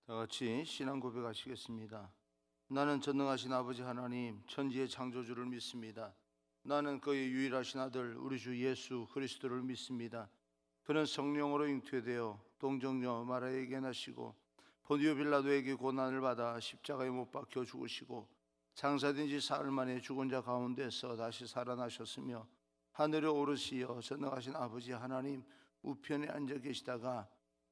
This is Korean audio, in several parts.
다 같이 신앙 고백하시겠습니다. 나는 전능하신 아버지 하나님 천지의 창조주를 믿습니다. 나는 그의 유일하신 아들 우리 주 예수 그리스도를 믿습니다. 그는 성령으로 잉태되어 동정녀 마리아에게 나시고 본디오 빌라도에게 고난을 받아 십자가에 못 박혀 죽으시고 장사된 지 사흘 만에 죽은 자 가운데서 다시 살아나셨으며 하늘에 오르시어 전능하신 아버지 하나님 우편에 앉아 계시다가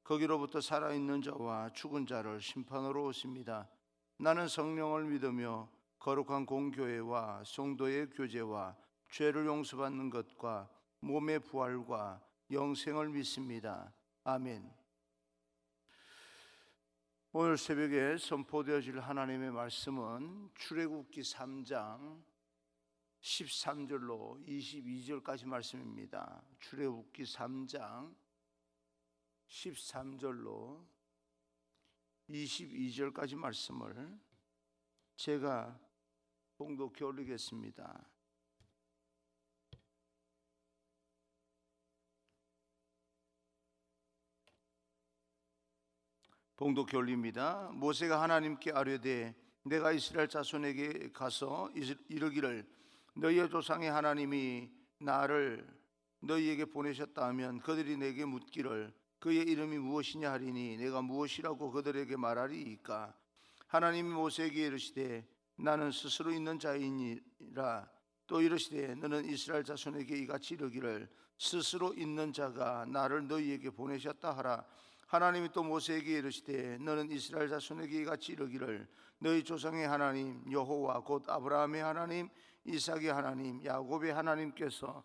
거기로부터 살아있는 자와 죽은 자를 심판으로 오십니다. 나는 성령을 믿으며 거룩한 공교회와 성도의 교제와 죄를 용서받는 것과 몸의 부활과 영생을 믿습니다. 아멘. 오늘 새벽에 선포되어질 하나님의 말씀은 출애굽기 3장 13절로 22절까지 말씀입니다. 출애굽기 3장 13절로 22절까지 말씀을 제가 봉독해 올리겠습니다. 봉독해 올립니다. 모세가 하나님께 아뢰되 내가 이스라엘 자손에게 가서 이르기를 너희의 조상의 하나님이 나를 너희에게 보내셨다 하면 그들이 내게 묻기를 그의 이름이 무엇이냐 하리니 내가 무엇이라고 그들에게 말하리이까. 하나님이 모세에게 이르시되 나는 스스로 있는 자이니라. 또 이르시되 너는 이스라엘 자손에게 이같이 이르기를 스스로 있는 자가 나를 너희에게 보내셨다 하라. 하나님이 또 모세에게 이르시되 너는 이스라엘 자손에게 이같이 이르기를 너희 조상의 하나님 여호와 곧 아브라함의 하나님 이삭의 하나님 야곱의 하나님께서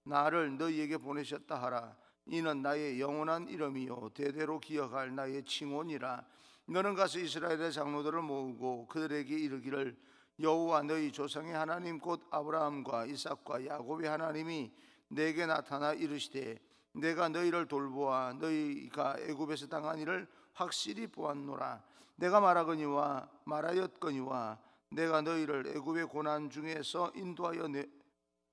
나를 너희에게 보내셨다 하라. 이는 나의 영원한 이름이요 대대로 기억할 나의 칭호니라. 너는 가서 이스라엘의 장로들을 모으고 그들에게 이르기를 여호와 너희 조상의 하나님 곧 아브라함과 이삭과 야곱의 하나님이 내게 나타나 이르시되 내가 너희를 돌보아 너희가 애굽에서 당한 일을 확실히 보았노라. 내가 말하였거니와 내가 너희를 애굽의 고난 중에서 인도하여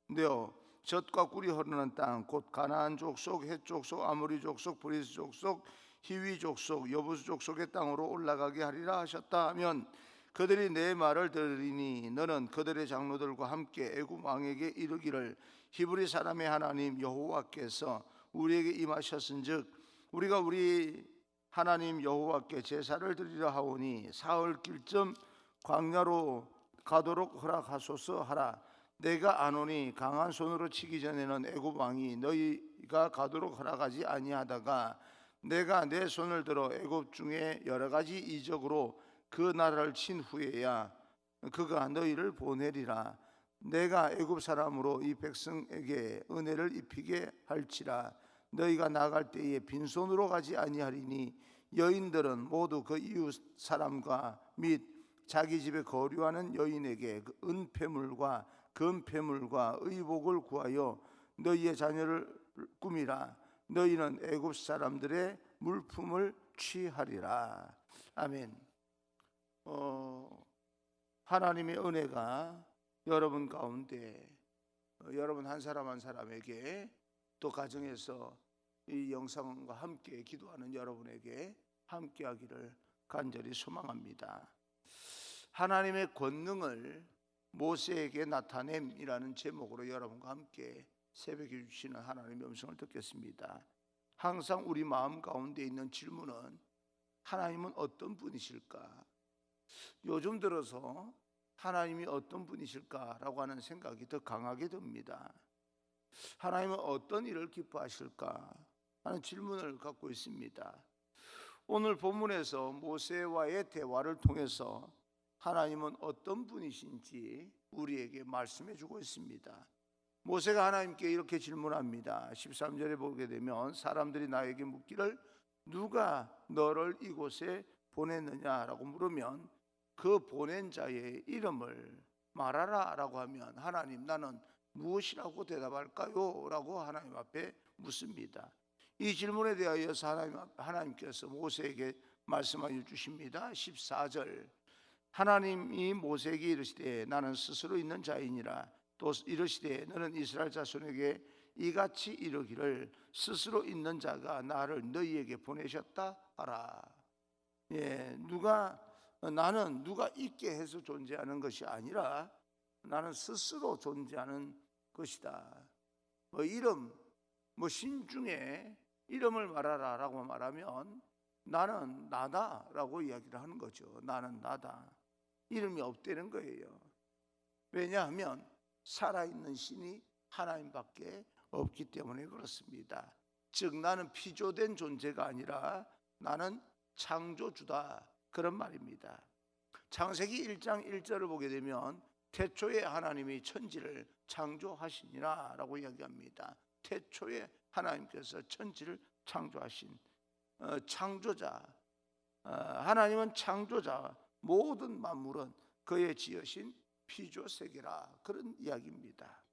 내어 젖과 꿀이 흐르는 땅 곧 가나안 족속, 헷 족속, 아모리 족속, 브리스 족속, 히위 족속, 여부스 족속의 땅으로 올라가게 하리라 하셨다 하면 그들이 내 말을 들으리니 너는 그들의 장로들과 함께 애굽 왕에게 이르기를 히브리 사람의 하나님 여호와께서 우리에게 임하셨은즉 우리가 우리 하나님 여호와께 제사를 드리려 하오니 사흘 길쯤 광야로 가도록 허락하소서 하라. 내가 아노니 강한 손으로 치기 전에는 애굽 왕이 너희가 가도록 허락하지 아니하다가 내가 내 손을 들어 애굽 중에 여러 가지 이적으로 그 나라를 친 후에야 그가 너희를 보내리라. 내가 애굽 사람으로 이 백성에게 은혜를 입히게 할지라. 너희가 나갈 때에 빈손으로 가지 아니하리니 여인들은 모두 그 이웃 사람과 및 자기 집에 거류하는 여인에게 그 은폐물과 금폐물과 의복을 구하여 너희의 자녀를 꾸미라. 너희는 애굽 사람들의 물품을 취하리라. 아멘. 하나님의 은혜가 여러분 가운데 여러분 한 사람 한 사람에게 또 가정에서 이 영상과 함께 기도하는 여러분에게 함께하기를 간절히 소망합니다. 하나님의 권능을 모세에게 나타냄이라는 제목으로 여러분과 함께 새벽에 주시는 하나님의 음성을 듣겠습니다. 항상 우리 마음 가운데 있는 질문은 하나님은 어떤 분이실까? 요즘 들어서 하나님이 어떤 분이실까라고 하는 생각이 더 강하게 듭니다. 하나님은 어떤 일을 기뻐하실까 하는 질문을 갖고 있습니다. 오늘 본문에서 모세와의 대화를 통해서 하나님은 어떤 분이신지 우리에게 말씀해 주고 있습니다. 모세가 하나님께 이렇게 질문합니다. 13절에 보게 되면 사람들이 나에게 묻기를 누가 너를 이곳에 보냈느냐라고 물으면 그 보낸 자의 이름을 말하라 라고 하면 하나님 나는 무엇이라고 대답할까요? 라고 하나님 앞에 묻습니다. 이 질문에 대하여서 하나님께서 모세에게 말씀하여 주십니다. 14절 하나님이 모세에게 이르시되 나는 스스로 있는 자이니라. 또 이르시되 너는 이스라엘 자손에게 이같이 이르기를 스스로 있는 자가 나를 너희에게 보내셨다 하라. 나는 누가 있게 해서 존재하는 것이 아니라 나는 스스로 존재하는 것이다. 신중에 이름을 말하라라고 말하면 나는 나다라고 이야기를 하는 거죠. 나는 나다. 이름이 없다는 거예요. 왜냐하면 살아있는 신이 하나님밖에 없기 때문에 그렇습니다. 즉 나는 피조된 존재가 아니라 나는 창조주다, 그런 말입니다. 창세기 1장 1절을 보게 되면 태초에 하나님이 천지를 창조하시니라 라고 이야기합니다. 태초에 하나님께서 천지를 창조하신 창조자, 하나님은 창조자, 모든 만물은 그의 지으신 피조세계라, 그런 이야기입니다.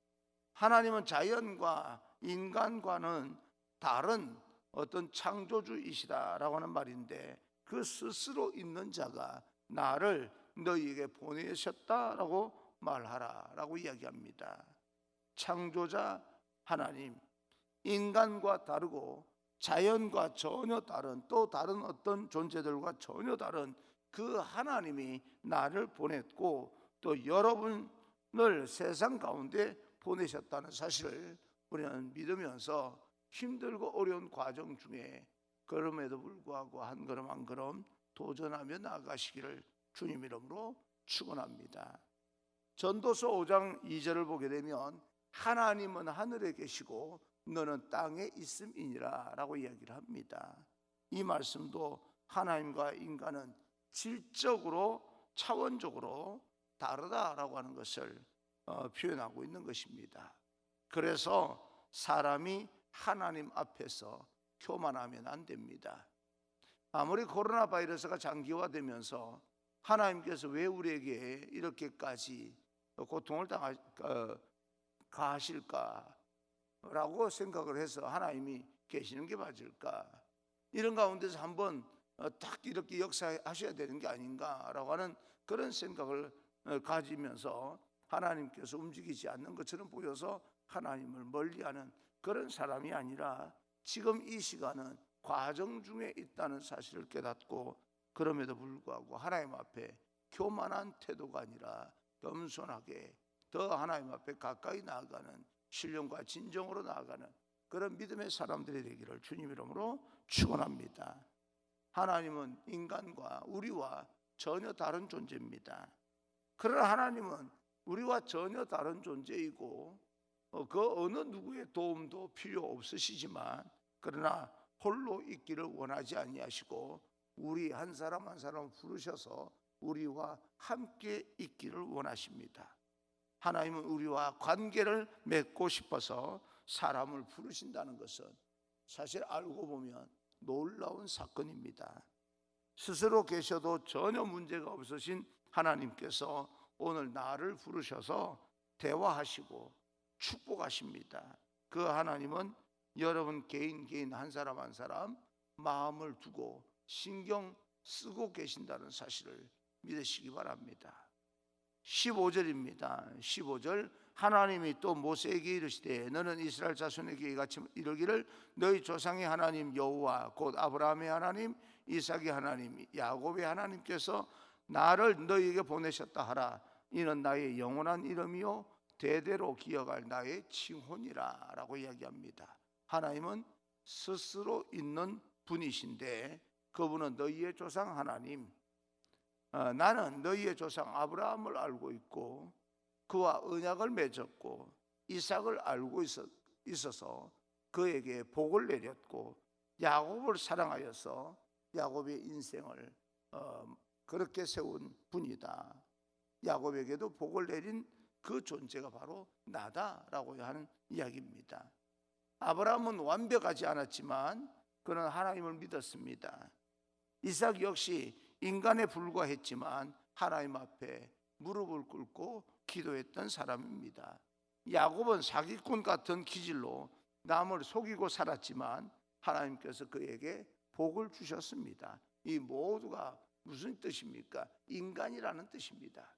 하나님은 자연과 인간과는 다른 어떤 창조주이시다라고 하는 말인데, 그 스스로 있는 자가 나를 너희에게 보내셨다라고 말하라라고 이야기합니다. 창조자 하나님, 인간과 다르고 자연과 전혀 다른, 또 다른 어떤 존재들과 전혀 다른 그 하나님이 나를 보냈고 또 여러분을 세상 가운데 보내셨다는 사실을 우리는 믿으면서 힘들고 어려운 과정 중에 그럼에도 불구하고 한 걸음 한 걸음 도전하며 나아가시기를 주님 이름으로 축원합니다. 전도서 5장 2절을 보게 되면 하나님은 하늘에 계시고 너는 땅에 있음이니라 라고 이야기를 합니다. 이 말씀도 하나님과 인간은 질적으로 차원적으로 다르다라고 하는 것을 표현하고 있는 것입니다. 그래서 사람이 하나님 앞에서 교만하면 안 됩니다. 아무리 코로나 바이러스가 장기화되면서 하나님께서 왜 우리에게 이렇게까지 고통을 가하실까라고 생각을 해서 하나님이 계시는 게 맞을까? 이런 가운데서 한번 딱 이렇게 역사하셔야 되는 게 아닌가라고 하는 그런 생각을 가지면서 하나님께서 움직이지 않는 것처럼 보여서 하나님을 멀리하는 그런 사람이 아니라 지금 이 시간은 과정 중에 있다는 사실을 깨닫고 그럼에도 불구하고 하나님 앞에 교만한 태도가 아니라 겸손하게 더 하나님 앞에 가까이 나아가는 신령과 진정으로 나아가는 그런 믿음의 사람들이 되기를 주님 이름으로 축원합니다. 하나님은 인간과 우리와 전혀 다른 존재입니다. 그러나 하나님은 우리와 전혀 다른 존재이고 그 어느 누구의 도움도 필요 없으시지만 그러나 홀로 있기를 원하지 아니하시고 우리 한 사람 한 사람 부르셔서 우리와 함께 있기를 원하십니다. 하나님은 우리와 관계를 맺고 싶어서 사람을 부르신다는 것은 사실 알고 보면 놀라운 사건입니다. 스스로 계셔도 전혀 문제가 없으신 하나님께서 오늘 나를 부르셔서 대화하시고 축복하십니다. 그 하나님은 여러분 개인 한 사람 한 사람 마음을 두고 신경 쓰고 계신다는 사실을 믿으시기 바랍니다. 15절입니다. 15절 하나님이 또 모세에게 이르시되 너는 이스라엘 자손에게 이같이 이르기를 너희 조상의 하나님 여호와 곧 아브라함의 하나님 이삭의 하나님 야곱의 하나님께서 나를 너희에게 보내셨다 하라. 이는 나의 영원한 이름이요 대대로 기억할 나의 칭혼이라 라고 이야기합니다. 하나님은 스스로 있는 분이신데 그분은 너희의 조상 하나님, 나는 너희의 조상 아브라함을 알고 있고 그와 언약을 맺었고 이삭을 알고 있어서 그에게 복을 내렸고 야곱을 사랑하여서 야곱의 인생을 그렇게 세운 분이다. 야곱에게도 복을 내린 그 존재가 바로 나다라고 하는 이야기입니다. 아브라함은 완벽하지 않았지만 그는 하나님을 믿었습니다. 이삭 역시 인간에 불과했지만 하나님 앞에 무릎을 꿇고 기도했던 사람입니다. 야곱은 사기꾼 같은 기질로 남을 속이고 살았지만 하나님께서 그에게 복을 주셨습니다. 이 모두가 무슨 뜻입니까? 인간이라는 뜻입니다.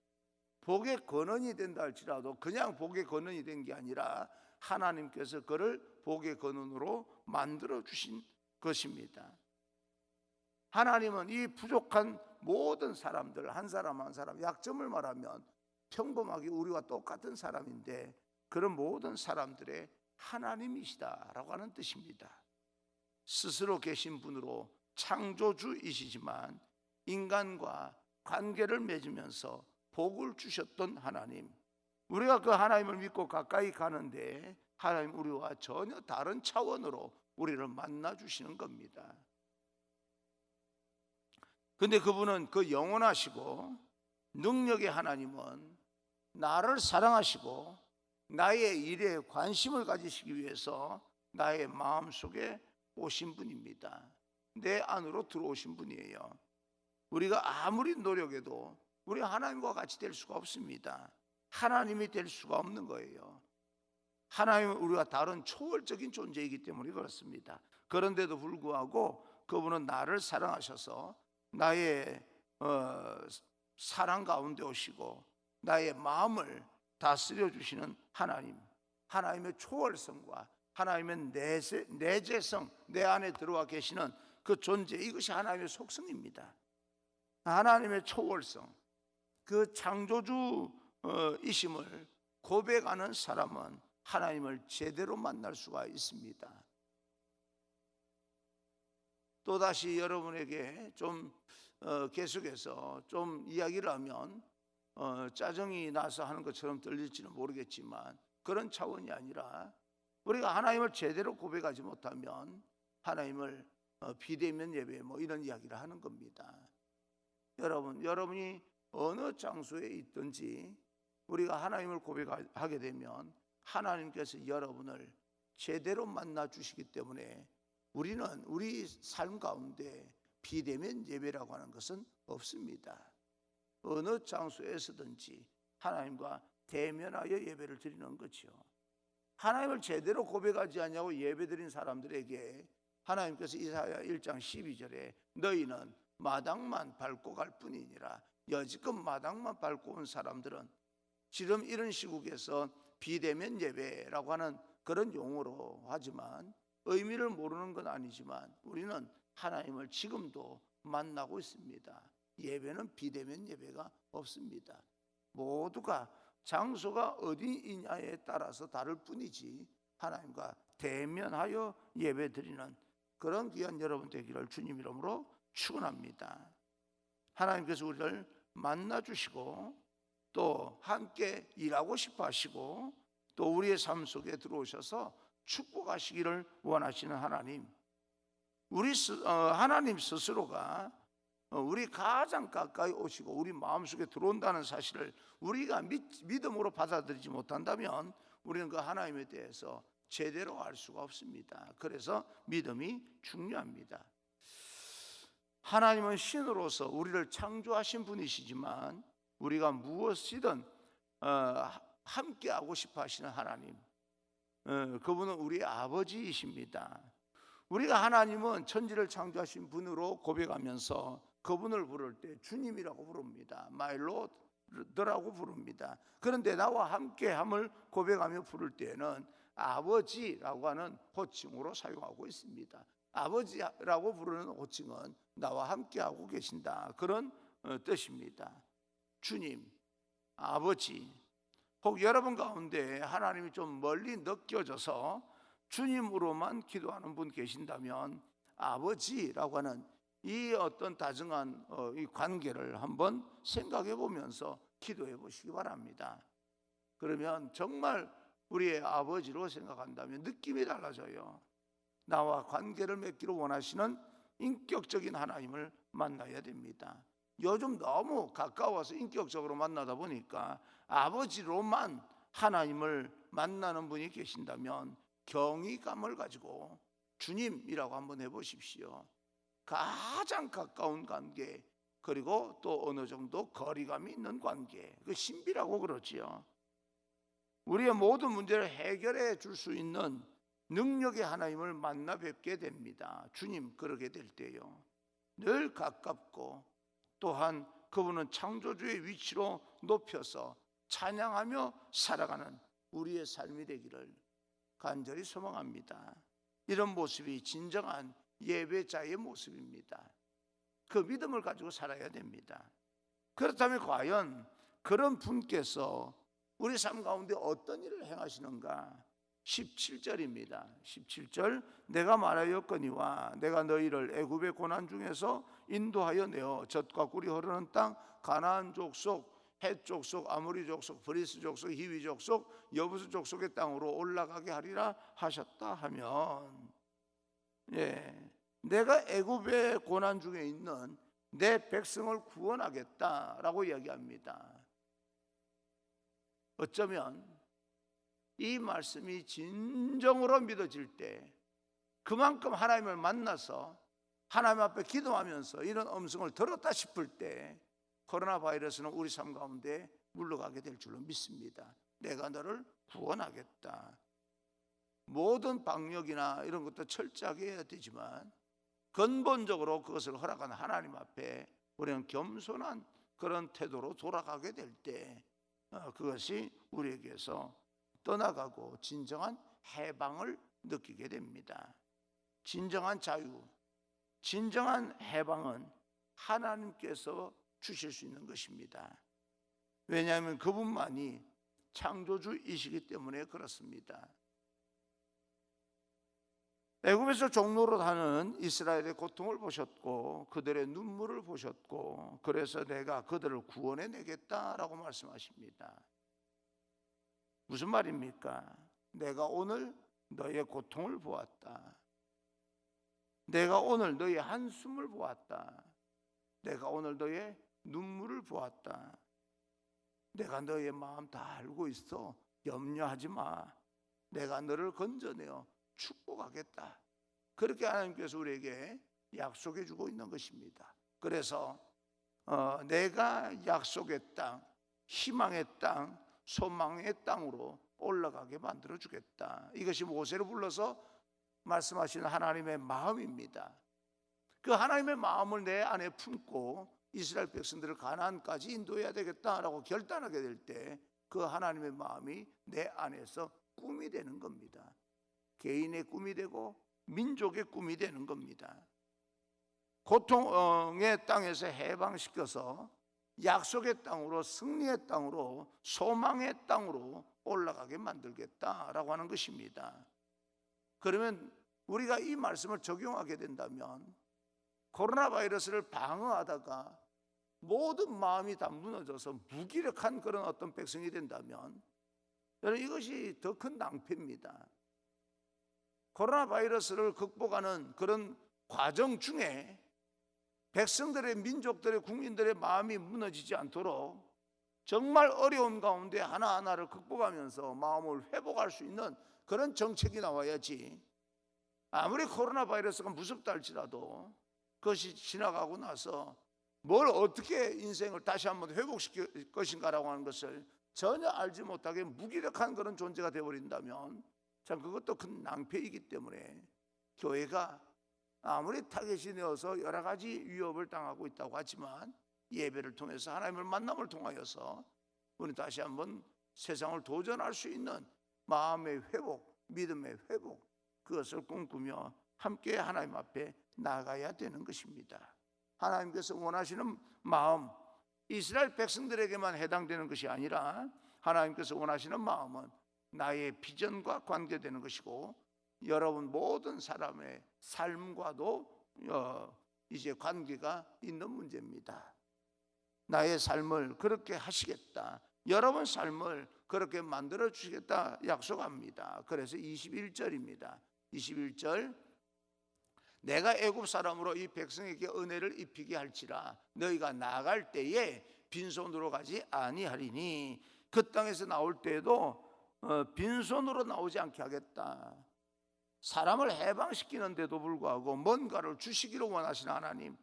복의 근원이 된다 할지라도 그냥 복의 근원이 된 게 아니라 하나님께서 그를 복의 근원으로 만들어 주신 것입니다. 하나님은 이 부족한 모든 사람들, 한 사람 한 사람, 약점을 말하면 평범하게 우리와 똑같은 사람인데 그런 모든 사람들의 하나님이시다라고 하는 뜻입니다. 스스로 계신 분으로 창조주이시지만 인간과 관계를 맺으면서 복을 주셨던 하나님, 우리가 그 하나님을 믿고 가까이 가는데 하나님 우리와 전혀 다른 차원으로 우리를 만나 주시는 겁니다. 근데 그분은 그 영원하시고 능력의 하나님은 나를 사랑하시고 나의 일에 관심을 가지시기 위해서 나의 마음속에 오신 분입니다. 내 안으로 들어오신 분이에요. 우리가 아무리 노력해도 우리 하나님과 같이 될 수가 없습니다. 하나님이 될 수가 없는 거예요. 하나님은 우리와 다른 초월적인 존재이기 때문에 그렇습니다. 그런데도 불구하고 그분은 나를 사랑하셔서 나의 사랑 가운데 오시고 나의 마음을 다스려 주시는 하나님, 하나님의 초월성과 하나님의 내재성, 내 안에 들어와 계시는 그 존재, 이것이 하나님의 속성입니다. 하나님의 초월성, 그 창조주이심을 고백하는 사람은 하나님을 제대로 만날 수가 있습니다. 또다시 여러분에게 좀 계속해서 좀 이야기를 하면 짜증이 나서 하는 것처럼 들릴지는 모르겠지만 그런 차원이 아니라 우리가 하나님을 제대로 고백하지 못하면 하나님을 비대면 예배 뭐 이런 이야기를 하는 겁니다. 여러분이 어느 장소에 있든지 우리가 하나님을 고백하게 되면 하나님께서 여러분을 제대로 만나 주시기 때문에 우리는 우리 삶 가운데 비대면 예배라고 하는 것은 없습니다. 어느 장소에서든지 하나님과 대면하여 예배를 드리는 거죠. 하나님을 제대로 고백하지 않냐고 예배드린 사람들에게 하나님께서 이사야 1장 12절에 너희는 마당만 밟고 갈 뿐이니라. 여지껏 마당만 밟고 온 사람들은 지금 이런 시국에서 비대면 예배라고 하는 그런 용어로 하지만 의미를 모르는 건 아니지만 우리는 하나님을 지금도 만나고 있습니다. 예배는 비대면 예배가 없습니다. 모두가 장소가 어디이냐에 따라서 다를 뿐이지 하나님과 대면하여 예배드리는 그런 귀한 여러분 되기를 주님 이름으로 축원합니다. 하나님께서 우리를 만나 주시고 또 함께 일하고 싶어 하시고 또 우리의 삶 속에 들어오셔서 축복하시기를 원하시는 하나님, 하나님 스스로가 우리 가장 가까이 오시고 우리 마음속에 들어온다는 사실을 우리가 믿음으로 받아들이지 못한다면 우리는 그 하나님에 대해서 제대로 알 수가 없습니다. 그래서 믿음이 중요합니다. 하나님은 신으로서 우리를 창조하신 분이시지만 우리가 무엇이든 함께 하고 싶어 하시는 하나님, 그분은 우리 아버지이십니다. 우리가 하나님은 천지를 창조하신 분으로 고백하면서 그분을 부를 때 주님이라고 부릅니다. 마이 로드라고 부릅니다. 그런데 나와 함께함을 고백하며 부를 때에는 아버지라고 하는 호칭으로 사용하고 있습니다. 아버지라고 부르는 호칭은 나와 함께하고 계신다, 그런 뜻입니다. 주님, 아버지, 혹 여러분 가운데 하나님이 좀 멀리 느껴져서 주님으로만 기도하는 분 계신다면 아버지라고 하는 이 어떤 다정한 이 관계를 한번 생각해 보면서 기도해 보시기 바랍니다. 그러면 정말 우리의 아버지로 생각한다면 느낌이 달라져요. 나와 관계를 맺기를 원하시는 인격적인 하나님을 만나야 됩니다. 요즘 너무 가까워서 인격적으로 만나다 보니까 아버지로만 하나님을 만나는 분이 계신다면 경외감을 가지고 주님이라고 한번 해보십시오. 가장 가까운 관계, 그리고 또 어느 정도 거리감이 있는 관계, 그 신비라고 그러지요. 우리의 모든 문제를 해결해 줄 수 있는 능력의 하나님을 만나 뵙게 됩니다. 주님 그러게 될 때요, 늘 가깝고 또한 그분은 창조주의 위치로 높여서 찬양하며 살아가는 우리의 삶이 되기를 간절히 소망합니다. 이런 모습이 진정한 예배자의 모습입니다. 그 믿음을 가지고 살아야 됩니다. 그렇다면 과연 그런 분께서 우리 삶 가운데 어떤 일을 행하시는가? 17절입니다. 17절, 내가 말하였거니와 내가 너희를 애굽의 고난 중에서 인도하여 내어 젖과 꿀이 흐르는 땅 가나안 족속, 헷 족속, 아모리 족속, 브리스 족속, 히위 족속, 여부스 족속의 땅으로 올라가게 하리라 하셨다 하면, 내가 애굽의 고난 중에 있는 내 백성을 구원하겠다라고 이야기합니다. 어쩌면 이 말씀이 진정으로 믿어질 때, 그만큼 하나님을 만나서 하나님 앞에 기도하면서 이런 음성을 들었다 싶을 때 코로나 바이러스는 우리 삶 가운데 물러가게 될 줄로 믿습니다. 내가 너를 구원하겠다. 모든 방역이나 이런 것도 철저하게 해야 되지만 근본적으로 그것을 허락하는 하나님 앞에 우리는 겸손한 그런 태도로 돌아가게 될 때 그것이 우리에게서 떠나가고 진정한 해방을 느끼게 됩니다. 진정한 자유, 진정한 해방은 하나님께서 주실 수 있는 것입니다. 왜냐하면 그분만이 창조주이시기 때문에 그렇습니다. 애굽에서 종로로 사는 이스라엘의 고통을 보셨고 그들의 눈물을 보셨고 그래서 내가 그들을 구원해 내겠다라고 말씀하십니다. 무슨 말입니까? 내가 오늘 너의 고통을 보았다. 내가 오늘 너의 한숨을 보았다. 내가 오늘 너의 눈물을 보았다. 내가 너의 마음 다 알고 있어. 염려하지 마. 내가 너를 건져내어 축복하겠다. 그렇게 하나님께서 우리에게 약속해 주고 있는 것입니다. 그래서 내가 약속의 땅, 희망의 땅, 소망의 땅으로 올라가게 만들어 주겠다. 이것이 모세를 불러서 말씀하시는 하나님의 마음입니다. 그 하나님의 마음을 내 안에 품고 이스라엘 백성들을 가나안까지 인도해야 되겠다라고 결단하게 될 때 그 하나님의 마음이 내 안에서 꿈이 되는 겁니다. 개인의 꿈이 되고 민족의 꿈이 되는 겁니다. 고통의 땅에서 해방시켜서 약속의 땅으로, 승리의 땅으로, 소망의 땅으로 올라가게 만들겠다라고 하는 것입니다. 그러면 우리가 이 말씀을 적용하게 된다면 코로나 바이러스를 방어하다가 모든 마음이 다 무너져서 무기력한 그런 어떤 백성이 된다면 저는 이것이 더 큰 낭패입니다. 코로나 바이러스를 극복하는 그런 과정 중에 백성들의, 민족들의, 국민들의 마음이 무너지지 않도록 정말 어려운 가운데 하나하나를 극복하면서 마음을 회복할 수 있는 그런 정책이 나와야지, 아무리 코로나 바이러스가 무섭다 할지라도 그것이 지나가고 나서 뭘 어떻게 인생을 다시 한번 회복시킬 것인가라고 하는 것을 전혀 알지 못하게 무기력한 그런 존재가 되어버린다면 참 그것도 큰 낭패이기 때문에 교회가 아무리 타겟이 되어서 여러 가지 위협을 당하고 있다고 하지만 예배를 통해서 하나님을 만남을 통하여서 우리 다시 한번 세상을 도전할 수 있는 마음의 회복, 믿음의 회복, 그것을 꿈꾸며 함께 하나님 앞에 나가야 되는 것입니다. 하나님께서 원하시는 마음, 이스라엘 백성들에게만 해당되는 것이 아니라 하나님께서 원하시는 마음은 나의 비전과 관계되는 것이고 여러분 모든 사람의 삶과도 이제 관계가 있는 문제입니다. 나의 삶을 그렇게 하시겠다, 여러분 삶을 그렇게 만들어 주시겠다 약속합니다. 그래서 21절입니다. 21절, 내가 애굽 사람으로 이 백성에게 은혜를 입히게 할지라 너희가 나갈 때에 빈손으로 가지 아니하리니 그 땅에서 나올 때에도 빈손으로 나오지 않게 하겠다. 사람을 해방시키는데도 불구하고 뭔가를 주시기를 원하시는 하나님,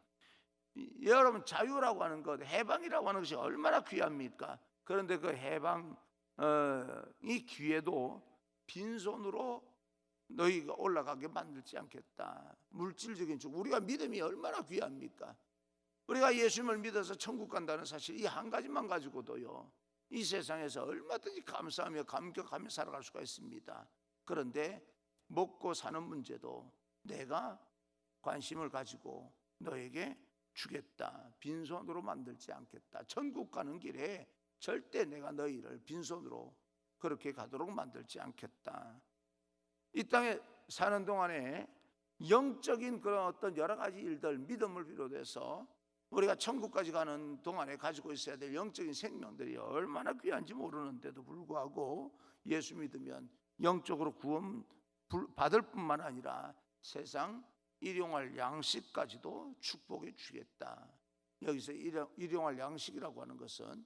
여러분 자유라고 하는 것, 해방이라고 하는 것이 얼마나 귀합니까? 그런데 그 해방이 귀해도 빈손으로 너희가 올라가게 만들지 않겠다. 물질적인 쪽, 우리가 믿음이 얼마나 귀합니까? 우리가 예수님을 믿어서 천국 간다는 사실 이 한 가지만 가지고도요 이 세상에서 얼마든지 감사하며 감격하며 살아갈 수가 있습니다. 그런데 먹고 사는 문제도 내가 관심을 가지고 너에게 주겠다. 빈손으로 만들지 않겠다. 천국 가는 길에 절대 내가 너희를 빈손으로 그렇게 가도록 만들지 않겠다. 이 땅에 사는 동안에 영적인 그런 어떤 여러 가지 일들, 믿음을 비롯해서 우리가 천국까지 가는 동안에 가지고 있어야 될 영적인 생명들이 얼마나 귀한지 모르는데도 불구하고 예수 믿으면 영적으로 구원 받을 뿐만 아니라 세상 일용할 양식까지도 축복해 주겠다. 여기서 일용할 양식이라고 하는 것은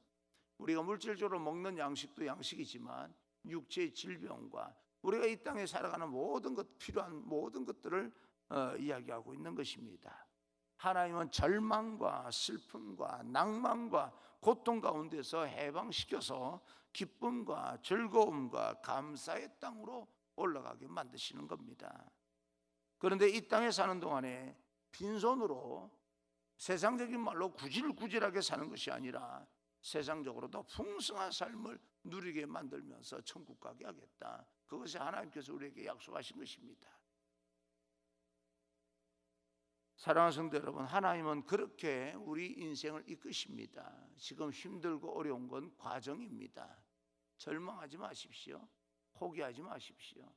우리가 물질적으로 먹는 양식도 양식이지만 육체의 질병과 우리가 이 땅에 살아가는 모든 것, 필요한 모든 것들을 이야기하고 있는 것입니다. 하나님은 절망과 슬픔과 낭만과 고통 가운데서 해방시켜서 기쁨과 즐거움과 감사의 땅으로 올라가게 만드시는 겁니다. 그런데 이 땅에 사는 동안에 빈손으로 세상적인 말로 구질구질하게 사는 것이 아니라 세상적으로 더 풍성한 삶을 누리게 만들면서 천국 가게 하겠다. 그것이 하나님께서 우리에게 약속하신 것입니다. 사랑하는 성도 여러분, 하나님은 그렇게 우리 인생을 이끄십니다. 지금 힘들고 어려운 건 과정입니다. 절망하지 마십시오. 포기하지 마십시오.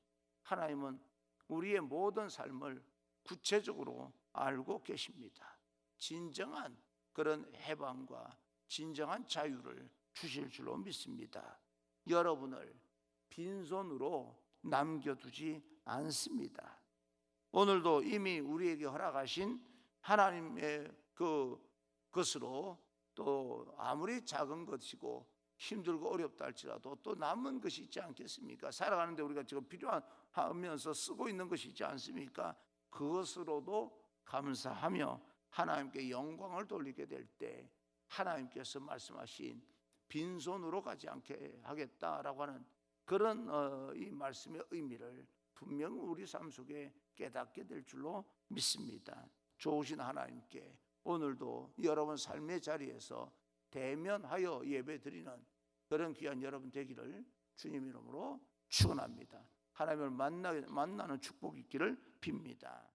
하나님은 우리의 모든 삶을 구체적으로 알고 계십니다. 진정한 그런 해방과 진정한 자유를 주실 줄로 믿습니다. 여러분을 빈손으로 남겨두지 않습니다. 오늘도 이미 우리에게 허락하신 하나님의 그것으로 또 아무리 작은 것이고 힘들고 어렵다 할지라도 또 남은 것이 있지 않겠습니까? 살아가는데 우리가 지금 필요하면서 쓰고 있는 것이 있지 않습니까? 그것으로도 감사하며 하나님께 영광을 돌리게 될 때 하나님께서 말씀하신 빈손으로 가지 않게 하겠다라고 하는 그런 이 말씀의 의미를 분명 우리 삶 속에 깨닫게 될 줄로 믿습니다. 좋으신 하나님께 오늘도 여러분 삶의 자리에서 대면하여 예배드리는 그런 귀한 여러분 되기를 주님 이름으로 축원합니다. 하나님을 만나는 축복이 있기를 빕니다.